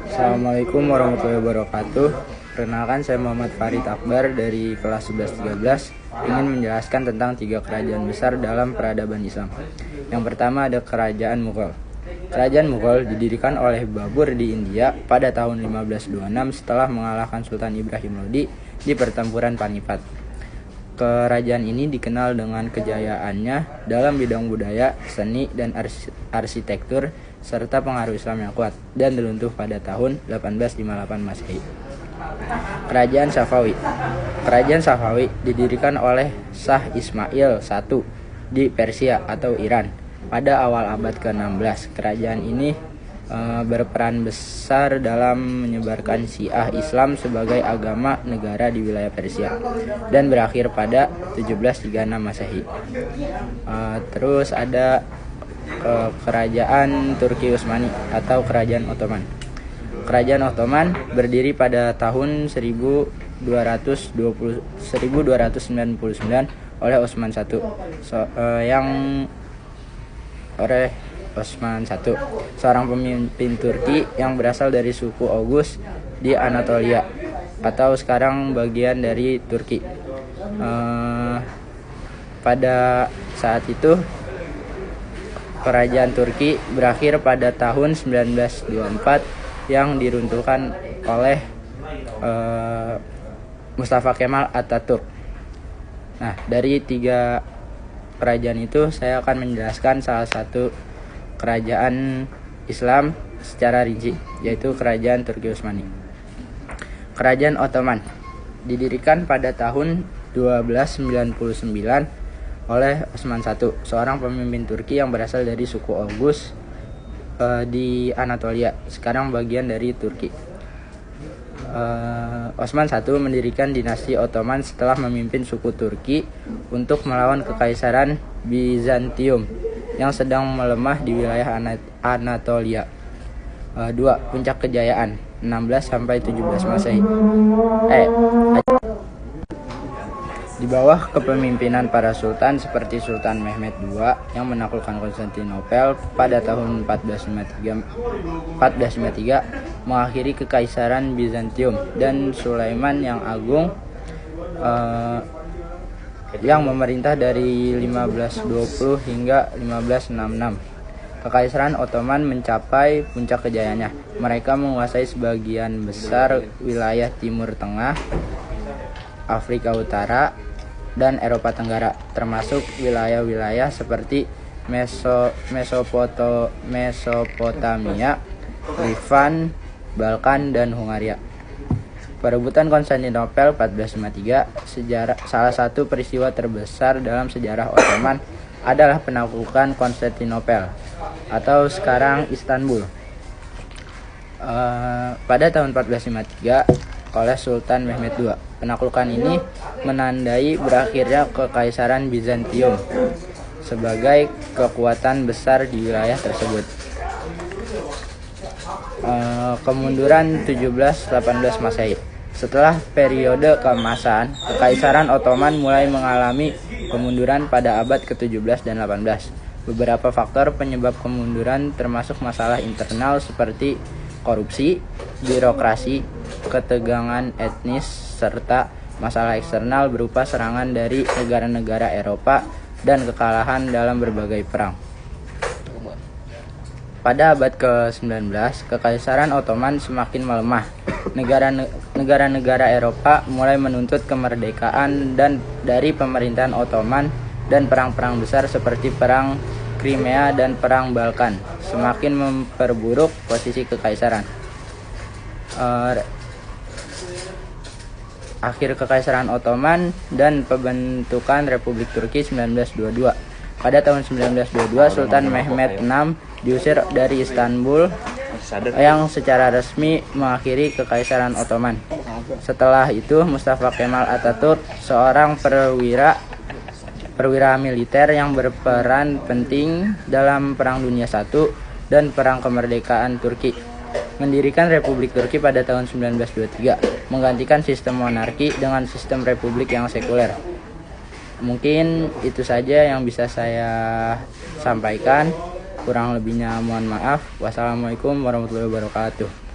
Assalamualaikum warahmatullahi wabarakatuh. Perkenalkan, saya Muhammad Farid Akbar dari kelas 11-13 ingin menjelaskan tentang 3 kerajaan besar dalam peradaban Islam. Yang pertama ada Kerajaan Mughal. Kerajaan Mughal didirikan oleh Babur di India pada tahun 1526 setelah mengalahkan Sultan Ibrahim Lodi di pertempuran Panipat. Kerajaan ini dikenal dengan kejayaannya dalam bidang budaya, seni, dan arsitektur, serta pengaruh Islam yang kuat, dan runtuh pada tahun 1858 Masehi. Kerajaan Safawi. Kerajaan Safawi didirikan oleh Shah Ismail I di Persia atau Iran pada awal abad ke-16. Kerajaan ini berperan besar dalam menyebarkan Syiah Islam sebagai agama negara di wilayah Persia dan berakhir pada 1736 Masehi. Terus ada Kerajaan Turki Utsmani atau Kerajaan Ottoman. Kerajaan Ottoman berdiri pada tahun 1299 oleh Utsman I, seorang pemimpin Turki yang berasal dari suku Oghuz di Anatolia atau sekarang bagian dari Turki. Pada saat itu Kerajaan Turki berakhir pada tahun 1924 yang diruntuhkan oleh Mustafa Kemal Atatürk. Nah, dari 3 kerajaan itu saya akan menjelaskan salah satu kerajaan Islam secara rinci, yaitu Kerajaan Turki Utsmani. Kerajaan Ottoman didirikan pada tahun 1299 oleh Utsman I, seorang pemimpin Turki yang berasal dari suku Oghuz di Anatolia, sekarang bagian dari Turki. Utsman I mendirikan dinasti Ottoman setelah memimpin suku Turki untuk melawan Kekaisaran Bizantium yang sedang melemah di wilayah Anatolia. 2. Puncak kejayaan 16 sampai 17 Masehi. Di bawah kepemimpinan para sultan seperti Sultan Mehmed II yang menaklukkan Konstantinopel pada tahun 1453 mengakhiri Kekaisaran Bizantium, dan Sulaiman yang Agung yang memerintah dari 1520 hingga 1566. Kekaisaran Ottoman mencapai puncak kejayaannya. Mereka menguasai sebagian besar wilayah Timur Tengah, Afrika Utara, dan Eropa Tenggara, termasuk wilayah-wilayah seperti Mesopotamia, Livan, Balkan, dan Hungaria. Perebutan Konstantinopel 1453, salah satu peristiwa terbesar dalam sejarah Ottoman adalah penaklukan Konstantinopel atau sekarang Istanbul pada tahun 1453 oleh Sultan Mehmed II. Penaklukan ini menandai berakhirnya Kekaisaran Bizantium sebagai kekuatan besar di wilayah tersebut. Kemunduran 1718 Masehi. Setelah periode keemasan, Kekaisaran Ottoman mulai mengalami kemunduran pada abad ke-17 dan 18. Beberapa faktor penyebab kemunduran termasuk masalah internal seperti korupsi, birokrasi, ketegangan etnis, serta masalah eksternal berupa serangan dari negara-negara Eropa dan kekalahan dalam berbagai perang. Pada abad ke-19, Kekaisaran Ottoman semakin melemah. Negara-negara Eropa mulai menuntut kemerdekaan dan dari pemerintahan Ottoman, dan perang-perang besar seperti Perang Crimea dan Perang Balkan semakin memperburuk posisi Kekaisaran. Akhir Kekaisaran Ottoman dan pembentukan Republik Turki 1922. Pada tahun 1922, Sultan Mehmed VI diusir dari Istanbul yang secara resmi mengakhiri Kekaisaran Ottoman. Setelah itu, Mustafa Kemal Atatürk, seorang perwira militer yang berperan penting dalam Perang Dunia I dan Perang Kemerdekaan Turki, mendirikan Republik Turki pada tahun 1923, menggantikan sistem monarki dengan sistem republik yang sekuler. Mungkin itu saja yang bisa saya sampaikan. Kurang lebihnya mohon maaf. Wassalamualaikum warahmatullahi wabarakatuh.